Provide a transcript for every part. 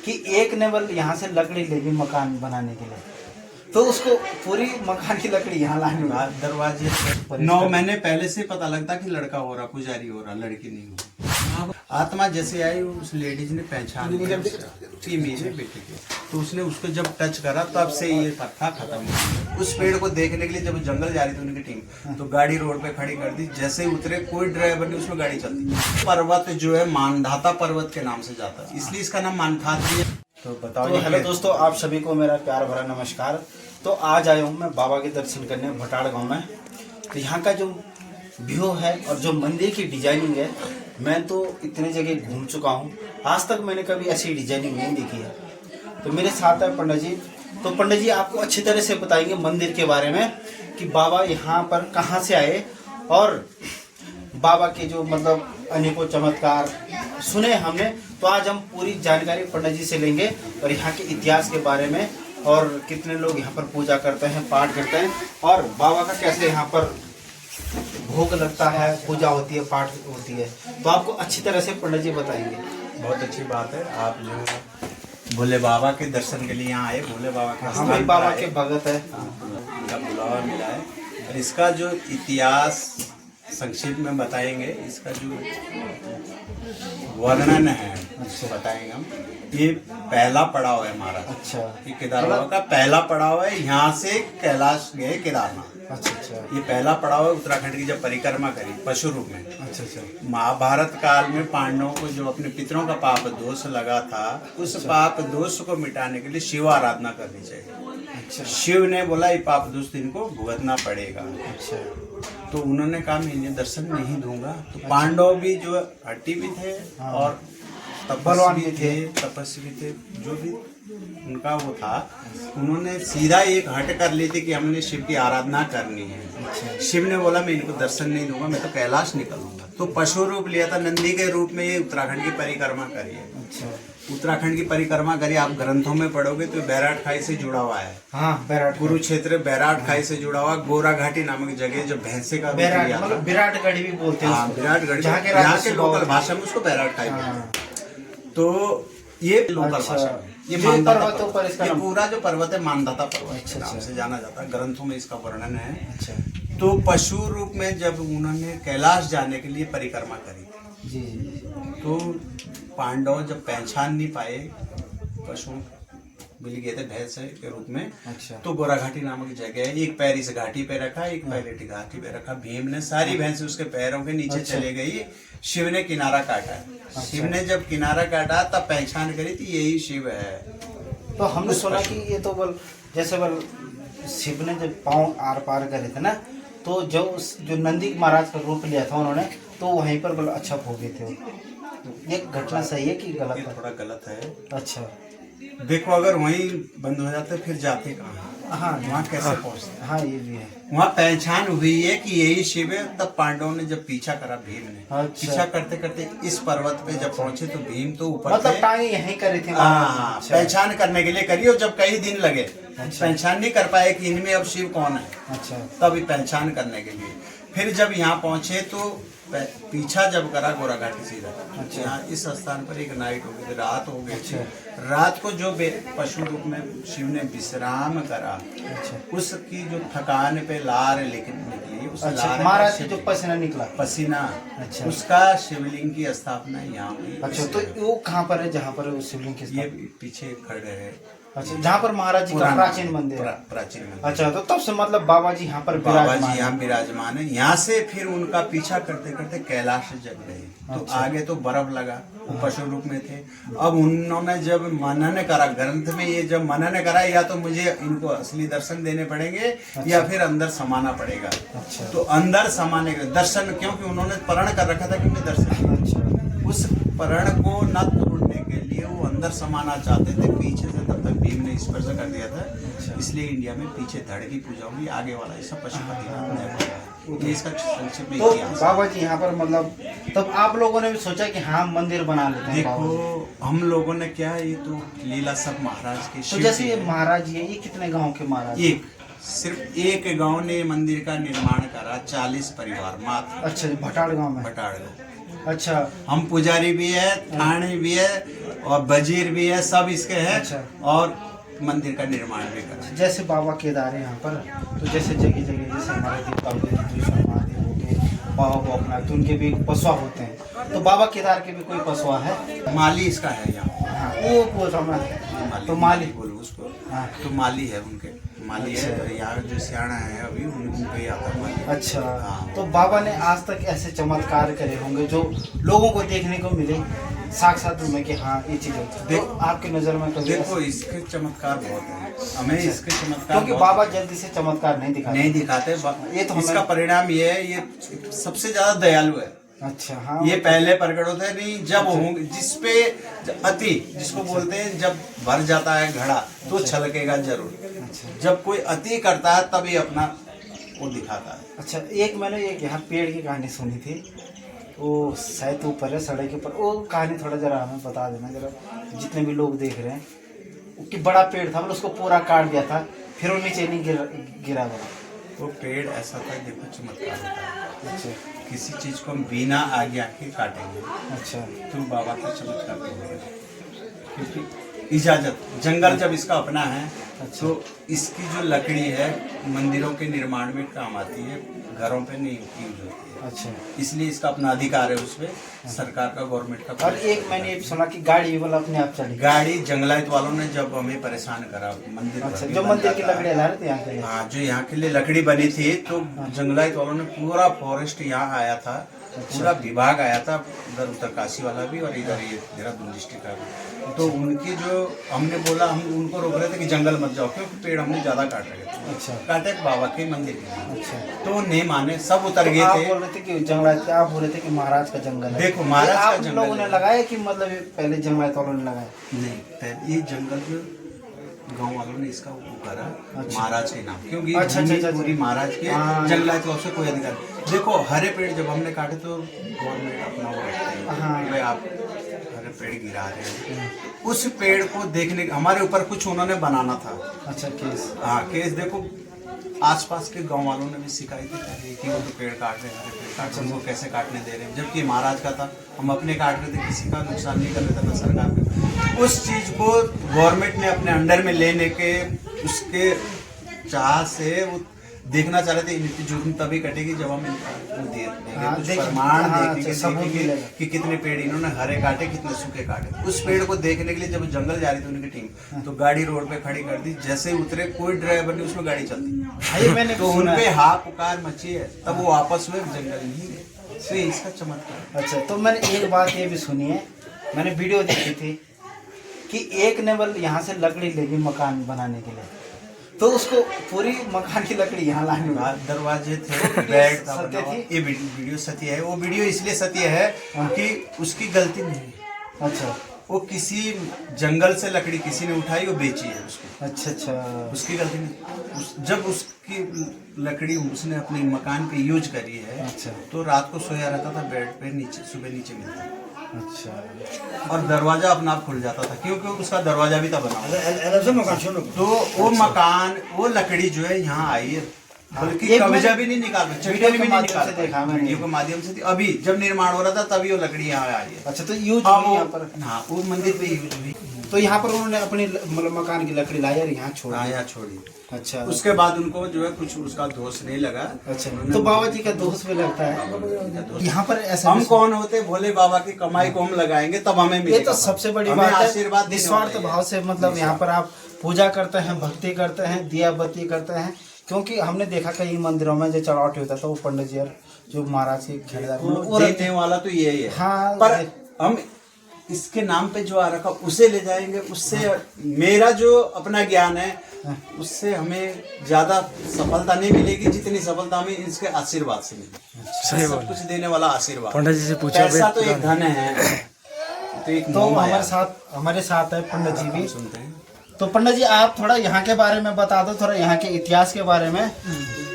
कि एक ने बल यहाँ से लकड़ी लेगी मकान बनाने के लिए, तो उसको पूरी मकान की लकड़ी यहाँ लानी होगी। दरवाजे 9 महीने पहले से पता लगता कि लड़का हो रहा, पुजारी हो रहा, लड़की नहीं हो। आत्मा जैसे आई उस लेडीज ने पहचान लिया कि मेरे बेटे के, तो उसने उसको जब टच करा तब से ये कथा खत्म हो गई। उस पेड़ को देखने के लिए जब जंगल जा रही थी उनकी टीम, तो गाड़ी रोड पे खड़ी कर दी। जैसे ही उतरे कोई ड्राइवर नहीं, उसमें गाड़ी चलती। पर्वत जो है मानधाता पर्वत के नाम से जाता है, इसलिए इसका नाम मानधाता है। तो बताओ। तो हेलो दोस्तों, आप सभी को मेरा प्यार भरा नमस्कार। तो आज आया हूँ मैं बाबा के दर्शन करने भटाड़ गांव में। तो यहाँ का जो व्यू है और जो मंदिर की डिजाइनिंग है, मैं तो इतने जगह घूम चुका हूँ, आज तक मैंने कभी ऐसी डिजाइनिंग नहीं देखी है। तो मेरे साथ है पंडित जी। तो पंडित जी आपको अच्छी तरह से बताएंगे मंदिर के बारे में कि बाबा यहाँ पर कहाँ से आए और बाबा के जो मतलब अनेकों चमत्कार सुने हमने। तो आज हम पूरी जानकारी पंडित जी से लेंगे और यहाँ के इतिहास के बारे में, और कितने लोग यहाँ पर पूजा करते हैं, पाठ करते हैं, और बाबा का कैसे यहाँ पर भोग लगता है, पूजा होती है, पाठ होती है। तो आपको अच्छी तरह से पंडित जी बताएंगे। बहुत अच्छी बात है, आप जो भोले बाबा के दर्शन के लिए यहाँ आए। भोले बाबा के हम भाई बाबा के भगत है, का बुलावा मिला है। और इसका जो इतिहास संक्षिप्त में बताएंगे, इसका जो वर्णन है बताएंगे हम। ये पहला पड़ाव है हमारा। अच्छा, ये केदार बाबा का पहला पड़ाव है। यहाँ से कैलाश गए केदारनाथ। अच्छा, ये पहला पड़ाव है उत्तराखंड की जब परिक्रमा करी पशु रूप में। अच्छा। महाभारत काल में पांडवों को जो अपने पितरों का पाप दोष लगा था, उस पाप दोष को मिटाने के लिए शिव आराधना करनी चाहिए। अच्छा, शिव ने बोला ये पाप दोष इनको भुगतना पड़ेगा। अच्छा। तो उन्होंने कहा मैं इन्हें दर्शन नहीं दूंगा। तो पांडव भी जो हट्टी भी थे और तपस्वी थे, जो भी उनका वो था, उन्होंने सीधा एक हट कर ली थी कि हमने शिव की आराधना करनी है। शिव ने बोला मैं इनको दर्शन नहीं दूंगा, मैं तो कैलाश निकलूंगा। तो पशु रूप लिया था, नंदी के रूप में ये उत्तराखंड की परिक्रमा करी है। उत्तराखंड की परिक्रमा करी, आप ग्रंथों में पढ़ोगे तो बैराट खाई से जुड़ा हुआ है। हाँ, बैराट कुरुक्षेत्र बैराट खाई से जुड़ा हुआ। गोरा घाटी नामक जगह जो भैंसे का मतलब विराटगढ़ी भी बोलते हैं। विराटगढ़, यहाँ के लोकल भाषा में उसको बैराट खाई बोलते हैं। तो ये लोकल भाषा है। ये पर्वतों पर इसका ये पूरा जो पर्वत है मानधाता पर्वत के नाम से जाना जाता है। ग्रंथों में इसका वर्णन है। अच्छा। तो पशु रूप में जब उन्होंने कैलाश जाने के लिए परिक्रमा करी जी। तो पांडव जब पहचान नहीं पाए, पशु मिल गए थे भैंस के रूप में। अच्छा। तो गोरा घाटी नामक जगह है, एक पैर इस घाटी पे रखा, एक पैर इस घाटी पे रखा। भीम ने सारी भैंस उसके पैरों के नीचे चले गई। शिव ने किनारा काटा। शिव ने जब किनारा काटा तब पहचान करी थी यही शिव है। तो हमने सुना कि ये तो बल जैसे बल शिव ने जब पांव आर पार करे थे ना, तो जो नंदी महाराज का रूप लिया था उन्होंने, तो वहीं पर बल अच्छा भोगे थे। ये घटना सही है कि गलत है? थोड़ा गलत है। अच्छा। देखो अगर वहीं बंद हो जाते फिर जाते कहाँ? हाँ, वहाँ कैसे पहुँचते? हाँ, ये भी है। वहाँ पहचान हुई है कि यही शिव है। तब पांडवों ने जब पीछा करा, भीम ने पीछा करते करते इस पर्वत पे जब पहुंचे तो भीम तो ऊपर मतलब टांगे यहीं करे थे। हाँ, पहचान करने के लिए करी। और जब कई दिन लगे पहचान नहीं कर पाए कि इनमें अब शिव कौन है। अच्छा। तब पहचान करने के लिए फिर जब यहाँ पहुंचे तो पीछा जब करा गोरा घाटी सीधा। अच्छा। यहाँ इस स्थान पर एक नाइट हो गई थी, रात हो गई थी। रात को जो पशु रूप में शिव ने विश्राम करा, उसकी जो थकान पे लार निकली, उस लार महाराज से जो पसीना निकला, पसीना, अच्छा, उसका शिवलिंग की स्थापना यहाँ हुई। अच्छा। तो वो कहाँ पर है जहाँ पर शिवलिंग की? ये पीछे खड़े है। अच्छा, जहाँ पर महाराज जी का प्राचीन मंदिर है। प्राचीन मंदिर। अच्छा, तो तब से मतलब बाबा जी यहाँ पर बाबा जी यहाँ विराजमान है। यहाँ से फिर उनका पीछा करते करते कैलाश जग गए। तो अच्छा। आगे तो बर्फ लगा, वो पशु रूप में थे। अब उन्होंने जब मनन करा, ग्रंथ में ये जब मनन करा, या तो मुझे इनको असली दर्शन देने पड़ेंगे या फिर अंदर समाना पड़ेगा। अच्छा। तो अंदर समाने के दर्शन, क्योंकि उन्होंने प्रण कर रखा था कि मुझे दर्शन। अच्छा। उस प्रण को न तोड़ने के लिए वो अंदर समाना चाहते थे पीछे से। तब तक भीम ने स्पर्श कर दिया था। इसलिए इंडिया में पीछे धड़ की पूजा होगी, आगे वाला ऐसा पशुपति। इसका संक्षिप्त में तो इतिहास। बाबा जी यहाँ पर मतलब तब आप लोगों ने भी सोचा कि हाँ मंदिर बना लेते हैं। देखो हम लोगों ने क्या, ये तो लीला सब महाराज की। तो जैसे ये महाराज जी है, ये कितने गांव के महाराज? सिर्फ एक गांव ने मंदिर का निर्माण करा, 40 परिवार मात्र। अच्छा, भटाड़ गांव में। भटाड़ गांव। अच्छा। हम पुजारी भी है, थाने भी है, और वजीर भी है, सब इसके हैं। अच्छा। और मंदिर का निर्माण भी करा। जैसे बाबा केदार है यहाँ पर, तो जैसे जगह जगह जैसे हमारे दीपावली महादेव हो गए, बाबा भोकनाथ, तो उनके भी पसवा होते हैं। तो बाबा केदार के भी कोई पसवा है? माली इसका है यहाँ। हाँ, वो बोल रहा मैं, तो माली बोलो उसको। हाँ। तो माली है उनके, माली है यहाँ जो सियाना है अभी उनको ही आता है माली। अच्छा। हाँ। तो बाबा ने आज तक ऐसे चमत्कार करे होंगे जो लोगों को देखने को मिले साक्षात में कि हाँ ये चीज है। देख- तो आपकी नजर में कभी देखो ऐसा- इसके चमत्कार बहुत है, हमें इसके चमत्कार क्योंकि बहुत बाबा जल्दी से चमत्कार नहीं दिखाते। नहीं दिखाते। ये तो हमें- इसका परिणाम ये है, ये सबसे ज्यादा दयालु है। अच्छा। हाँ, ये पहले प्रकट होता है नहीं जब होंगे, जिसपे अति जिसको बोलते हैं, जब भर जाता है घड़ा तो छलकेगा जरूर। अच्छा। जब कोई अति करता है तभी अपना वो दिखाता है। अच्छा, एक मैंने एक यहाँ पेड़ की कहानी सुनी थी, वो शायद ऊपर है सड़क के ऊपर, वो कहानी थोड़ा जरा हमें बता देना जरा, जितने भी लोग देख रहे हैं। कि बड़ा पेड़ था, मतलब उसको पूरा काट दिया था, फिर वो नीचे नहीं गिरा हुआ। वो पेड़ ऐसा था, देखो चमत्कार होता है। अच्छा। किसी चीज को हम बिना आज्ञा के काटेंगे अच्छा। तो बाबा का चमत्कार होगा। क्योंकि इजाजत, जंगल जब इसका अपना है तो इसकी जो लकड़ी है मंदिरों के निर्माण में काम आती है, घरों पे नहीं यूज होती है। अच्छा। इसलिए इसका अपना अधिकार है उसपे, सरकार का, गवर्नमेंट का। और एक मैंने ये सुना कि गाड़ी वाला अपने आप चली। गाड़ी जंगलात वालों ने जब हमें परेशान करा, मंदिर अच्छा, भर जो के मंदिर बन की जाता लकड़ी है। ला रहे थे यहाँ के लिए। हाँ, जो यहाँ के लिए लकड़ी बनी थी, तो जंगलात वालों ने पूरा फॉरेस्ट यहाँ आया था, पूरा विभाग आया था, उधर उत्तरकाशी वाला भी और इधर ये देहरादून डिस्ट्रिक्ट का भी। तो उनकी जो हमने बोला, हम उनको रोक रहे थे कि जंगल मत जाओ, क्योंकि पेड़ हमने ज्यादा काट रहे थे। अच्छा। काटे बाबा के मंदिर के। अच्छा। तो नहीं माने, सब उतर गए आप थे। बोल रहे थे कि जंगलात, आप बोल रहे थे कि महाराज का जंगल है। देखो, महाराज का आप जंगल लोगों ने है। लगाया कि मतलब ये पहले जंगलात वालों ने लगाया? नहीं, पहले ये जंगल जो गांव वालों ने इसका वो करा अच्छा। महाराज के नाम, क्योंकि अच्छा, जमीन अच्छा, अच्छा। पूरी महाराज के, हाँ। जंगलात वालों से कोई अधिकार नहीं। देखो, हरे पेड़ जब हमने काटे तो गवर्नमेंट अपना वो रखते हैं हाँ। कि भाई आप हरे पेड़ गिरा रहे हैं। उस पेड़ को देखने, हमारे ऊपर कुछ उन्होंने बनाना था। अच्छा, केस। हाँ, केस। देखो, आसपास के गांव वालों ने भी शिकायत की कि वो तो पेड़ काट रहे हैं, हरे पेड़ काट रहे हैं, उनको कैसे काटने दे रहे हैं, जबकि महाराज का था, हम अपने काट रहे थे, किसी का नुकसान नहीं कर रहे थे ना सरकार में। उस चीज को गवर्नमेंट ने अपने अंडर में लेने के उसके चाह से वो देखना चाह रहे थे, इनकी जुर्म तभी कटेगी जब हम इनको देंगे हाँ, कुछ देखेंगे, प्रमाण, हाँ, देखेंगे, सबूत देखेंगे मिलेगा। कि कितने पेड़ इन्होंने हरे काटे, कितने सूखे काटे। उस पेड़ को देखने के लिए जब जंगल जा रही थी उनकी टीम, तो गाड़ी रोड पे खड़ी कर दी। जैसे ही उतरे, कोई ड्राइवर नहीं, उसमें गाड़ी चलती। ये मैंने तो सुना उनपे है। हा पुकार मची है, तब वो वापस हुए जंगल नहीं गए। तो ये इसका चमत्कार। अच्छा, तो मैंने एक बात ये भी सुनी है, मैंने वीडियो देखी थी कि एक ने बल यहाँ से लकड़ी लेगी मकान बनाने के लिए, तो उसको पूरी मकान की लकड़ी यहाँ लानी हुई। दरवाजे थे, बेड था सत्य बना हुआ। थी? ये वीडियो सत्य है। वो वीडियो इसलिए सत्य है कि उसकी गलती नहीं है। अच्छा। वो किसी जंगल से लकड़ी किसी ने उठाई, वो बेची है उसको। अच्छा। अच्छा। उसकी गलती नहीं। जब उसकी लकड़ी उसने अपने मकान पे यूज करी है, अच्छा। तो रात को सोया रहता था बेड पे, नीचे सुबह नीचे मिलता था। अच्छा। और दरवाजा अपना आप खुल जाता था, क्योंकि उसका दरवाजा भी था बना हुआ। तो वो मकान, वो लकड़ी जो है यहाँ आई है, बल्कि एक कब्जा मैंने भी नहीं निकाल पाए, वीडियो चट्टान के भी नहीं माध्यम निकाल से पाए। देखा मैंने। वीडियो के माध्यम से अभी जब निर्माण हो रहा था तभी वो लकड़ी यहाँ आई है। अच्छा, तो यूज अब हुई यहाँ पर। हाँ, वो मंदिर पे यूज हुई। तो यहाँ पर उन्होंने अपनी मतलब मकान की लकड़ी लाई और यहाँ छोड़ हाँ, दी। यहाँ छोड़ी। अच्छा। उसके बाद उनको जो है कुछ उसका दोष नहीं लगा। अच्छा, तो बाबा जी का दोस्त भी लगता है यहाँ पर ऐसा। हम कौन होते, भोले बाबा की कमाई को हम लगाएंगे तब हमें ये मिलेगा। तो सबसे बड़ी हमें बात है, आशीर्वाद देने निस्वार्थ वाले हैं। भाव से, मतलब यहाँ पर आप पूजा करते हैं, भक्ति करते हैं, दिया बत्ती करते हैं। क्योंकि हमने देखा कई मंदिरों में जो चढ़ावट होता था, वो पंडित जी और जो महाराज के खेड़ेदार वो देने वाला तो यही है। हाँ, पर हम इसके नाम पे जो आ रखा उसे ले जाएंगे, उससे मेरा जो अपना ज्ञान है उससे हमें ज्यादा सफलता नहीं मिलेगी जितनी सफलता हमें इसके आशीर्वाद से मिलेगी। सब कुछ देने वाला आशीर्वाद। पंडित जी से पूछा, पैसा तो एक धन है, तो एक तो मोह माया। हमारे साथ है पंडित जी भी। सुनते हैं। तो पंडित जी, आप थोड़ा यहाँ के बारे में बता दो, थोड़ा यहाँ के इतिहास के बारे में।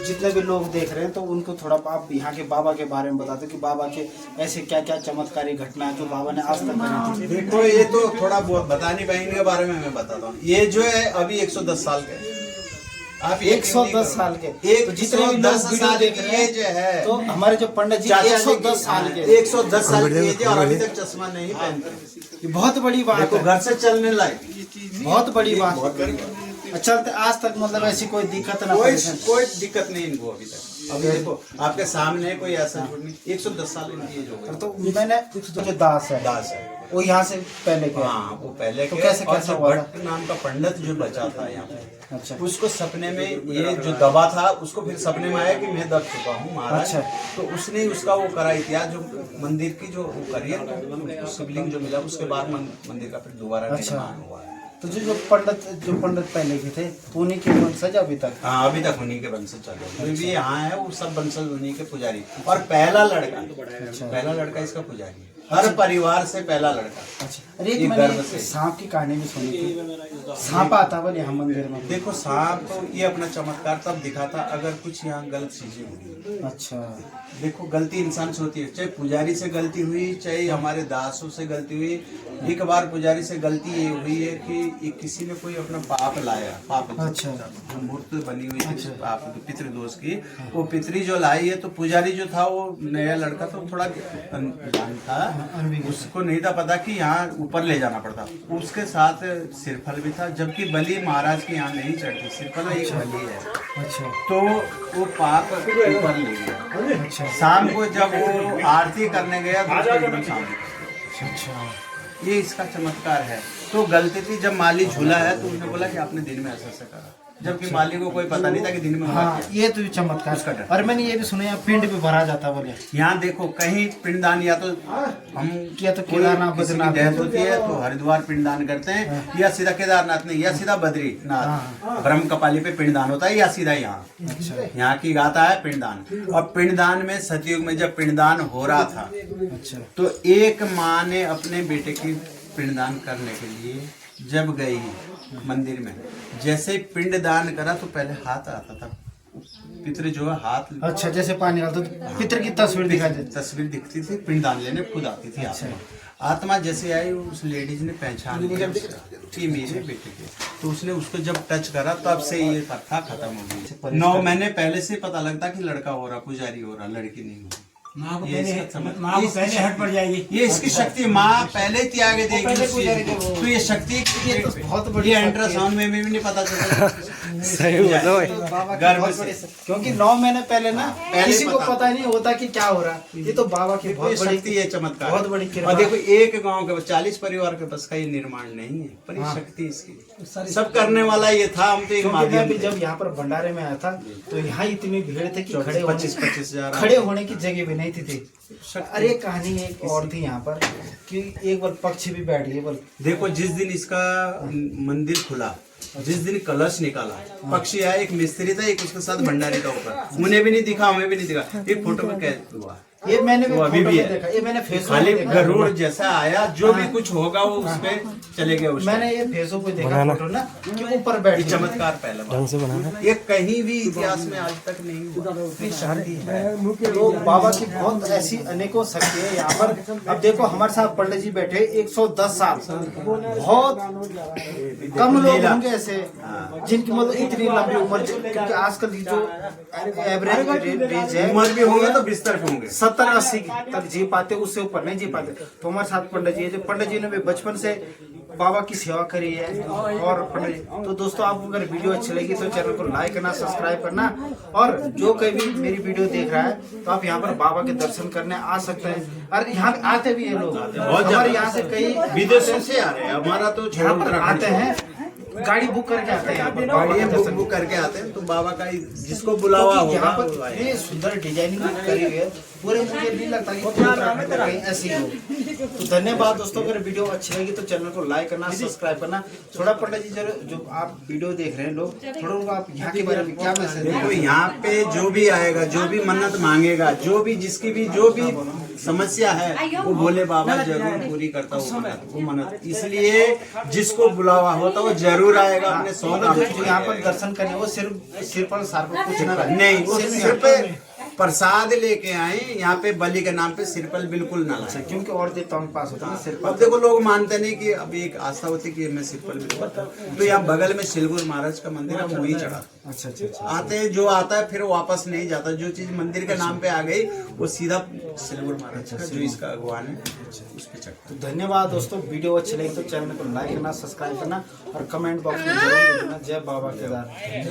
जितने भी लोग देख रहे हैं तो उनको थोड़ा आप यहाँ के बाबा के बारे में बता दो कि बाबा के ऐसे क्या क्या चमत्कारी घटना है जो बाबा ने आज तक करी थी। देखो, ये तो थोड़ा बहुत बता नहीं पाएंगे, बारे में मैं बताता हूँ। ये जो है अभी 110 साल का है। आप 110 साल के, एक तो जितने भी लोग 110 वीडियो साल देख की रहे हैं, एज है, तो हमारे जो पंडित जी 110 साल के, 110 साल की एज है और अभी तक चश्मा नहीं पहनते। ये बहुत बड़ी बात देखो है, घर से चलने लायक, बहुत बड़ी बात बहुत बड़ी है। चलते आज तक मतलब ऐसी कोई दिक्कत ना कोई परेशानी। कोई दिक्कत नहीं इनको अभी तक। अभी देखो आपके सामने कोई ऐसा झूठ नहीं, 110 साल इनकी एज हो गई। तो मैंने जो दास है, दास है वो यहाँ से पहले के, हाँ वो पहले तो के, कैसे और कैसे जो हुआ था? भट्ट नाम का पंडित जो बचा था यहाँ पे, अच्छा उसको सपने में ये जो दबा था उसको फिर सपने में आया कि मैं दब चुका हूँ महाराज। अच्छा। तो उसने उसका वो करा इतिहास जो मंदिर की जो वो करी है, तो शिवलिंग जो मिला उसके बाद मंदिर का फिर दोबारा अच्छा। निर्माण हुआ है। तो जो पंडित पहले के थे उन्हीं के वंशज अभी तक। हाँ अभी तक उन्हीं के वंशज चल रहे हैं, कोई भी यहाँ है वो सब वंशज उन्हीं के पुजारी, और पहला लड़का इसका पुजारी है, हर परिवार से पहला लड़का। अच्छा, अरे एक ये मैंने गर्व से। सांप की कहानी भी सुनी थी, सांप आता बोले यहाँ मंदिर में। देखो सांप तो ये अपना चमत्कार तब दिखाता अगर कुछ यहाँ गलत चीजें हुई। अच्छा देखो गलती इंसान से होती है, चाहे पुजारी से गलती हुई चाहे हमारे दासों से गलती हुई। एक बार पुजारी से गलती ये हुई है कि किसी ने कोई अपना पाप लाया, पाप अच्छा। जो मूर्ति बनी हुई थी पाप पितृदोष की, वो पितरी जो लाई है, तो पुजारी जो था वो नया लड़का तो थोड़ा अनजान था, उसको नहीं था पता कि यहाँ ऊपर ले जाना पड़ता। उसके साथ सिरफल भी था, जबकि बलि महाराज के यहाँ नहीं चढ़ती, सिरफल एक बलि है। अच्छा तो वो पाप ऊपर ले गया। अच्छा शाम को जब वो आरती करने गया तो उसको एकदम सामने। अच्छा ये इसका चमत्कार है। तो गलती थी जब माली झूला है तो उसने बोला कि आपने दिन में ऐसा करा, जबकि माली को कोई पता नहीं था कि दिन में हुआ हाँ, क्या। ये तो चमत्कार। और मैंने ये भी सुना यहाँ पिंड भी भरा जाता बोले। यहाँ देखो कहीं पिंडदान या तो हम किया तो केदारनाथ किसी की बद्रीनाथ डेथ होती है तो हरिद्वार पिंडदान करते हैं, या सीधा केदारनाथ नहीं, या सीधा बद्रीनाथ ब्रह्म कपाली पे पिंडदान होता है, या सीधा यहाँ। अच्छा यहाँ की गाथा है पिंडदान। और पिंडदान में सतयुग में जब पिंडदान हो रहा था अच्छा तो एक माँ ने अपने बेटे की पिंडदान करने के लिए जब गई मंदिर में, जैसे ही पिंडदान करा तो पहले हाथ आता था, पितृ जो है हाथ, अच्छा जैसे पानी डालते तो पितर की तस्वीर दिखाई देती। तस्वीर दिखती थी, पिंडदान लेने खुद आती थी आत्मा जैसे आई उस लेडीज ने पहचान लिया कि मेरे बेटे के, तो उसने उसको जब टच करा तब से ये कथा खत्म हो गई। 9 महीने पहले से पता लगता कि लड़का हो रहा, पुजारी हो रहा, लड़की नहीं हो। ये हट पड़ जाएगी। ये इसकी शक्ति माँ पहले ही त्याग देगी उस चीज को। तो ये शक्ति ये तो बहुत बड़ी ये अल्ट्रासाउंड में भी नहीं पता चलता। बाबा की गर्व बहुत से। बड़ी क्योंकि 9 महीने पहले ना किसी को पता पता नहीं होता कि क्या हो रहा है। ये तो बाबा की देखो, बहुत ये बड़ी शक्ति है, चमत्कार बहुत बड़ी कृपा। और देखो एक गांव के 40 परिवार के बस का ये निर्माण नहीं है, पर ये शक्ति इसकी सब करने वाला ये था। हम तो एक क्योंकि मैं माध्यम भी जब यहाँ पर भंडारे में आया था तो यहाँ इतनी भीड़ थी कि 25-25 हजार खड़े होने की जगह भी नहीं थी। अरे कहानी एक और थी यहाँ पर कि एक बार पक्षी भी बैठ गए बोल। देखो जिस दिन इसका मंदिर खुला, जिस दिन कलश निकाला, पक्षी आया, एक मिस्त्री था, एक उसके साथ भंडारी था ऊपर, उन्हें भी नहीं दिखा, हमें भी नहीं दिखा। एक फोटो में कैद हुआ, ये मैंने भी वो अभी फोटो भी में है। देखा, ये मैंने फेसबुक खाली पे देखा। गरुड़ जैसा आया, जो भी कुछ होगा वो उस पे चले गए। मैंने ये फेसबुक पे देखा फोटो ना कि ऊपर बैठ गए। चमत्कार पहला ढंग से बनाना, ये कहीं भी इतिहास में आज तक नहीं हुआ। इतनी शक्ति है। तो बाबा की बहुत ऐसी अनेकों शक्ति है यहाँ पर। अब देखो हमारे साथ पंडित जी बैठे 110 साल, बहुत कम लोग होंगे ऐसे जिनकी मतलब इतनी लंबी उम्र, क्योंकि आजकल की जो एवरेज रेंज है उम्र भी होंगे तो बिस्तर पे होंगे, 70-80 तक जी पाते, उससे ऊपर नहीं जी पाते। तो हमारे साथ पंडित जी है, जो पंडित जी ने भी बचपन से बाबा की सेवा करी है। और पंडित जी, तो दोस्तों आपको अगर वीडियो अच्छी लगी तो चैनल को लाइक करना, सब्सक्राइब करना, और जो कोई भी मेरी वीडियो देख रहा है तो आप यहाँ पर बाबा के दर्शन करने आ सकते हैं। और यहाँ आते भी है लोग, हमारे यहाँ से कई विदेशों से आ रहे हैं। हमारा तो यहाँ पर आते हैं, गाड़ी बुक करके आते हैं यहाँ पर बाबा के दर्शन। बुक करके आते हैं, तो बाबा का जिसको बुलावा क्योंकि यहाँ होगा पर इतनी सुंदर डिजाइनिंग करी हुई है, पूरे मुझे नहीं लगता कि पूरे उत्तराखंड में कहीं ऐसी हो। तो धन्यवाद दोस्तों, अगर वीडियो अच्छी लगी तो चैनल को लाइक करना, सब्सक्राइब करना। थोड़ा पंडित जी जो आप वीडियो देख रहे हैं लोग, थोड़ा उनको आप यहाँ के बारे में क्या मैसेज देखो, देंगे? यहाँ पे जो भी आएगा, जो भी मन्नत मांगेगा, जो भी जिसकी भी जो भी समस्या है, वो भोले बाबा जरूर पूरी करता वो मन्नत। इसलिए जिसको बुलावा होता वो जरूर आएगा अपने 100 जो यहाँ पर दर्शन करने, वो सिर्फ सिर पर सार पर कुछ ना रहे। नहीं, वो सिर्फ प्रसाद लेके आए यहाँ पे बलि के नाम पे सिरपल बिल्कुल ना लाए। क्योंकि और देवताओं के पास होता है सिर अब देखो लोग मानते नहीं कि अभी एक आस्था होती कि मैं सिरपल बिल्कुल, तो यहाँ बगल में सिलगुर महाराज का मंदिर है, वही चढ़ा। अच्छा अच्छा अच्छा। आते हैं जो आता है फिर वापस नहीं जाता, जो चीज मंदिर के नाम पे आ गई वो सीधा सिलगुर महाराज का जो इसका अगवान है उस पे चढ़ता। तो धन्यवाद दोस्तों, वीडियो अच्छी लगी तो चैनल को लाइक करना, सब्सक्राइब करना और कमेंट बॉक्स में जरूर लिखना जय बाबा केदार।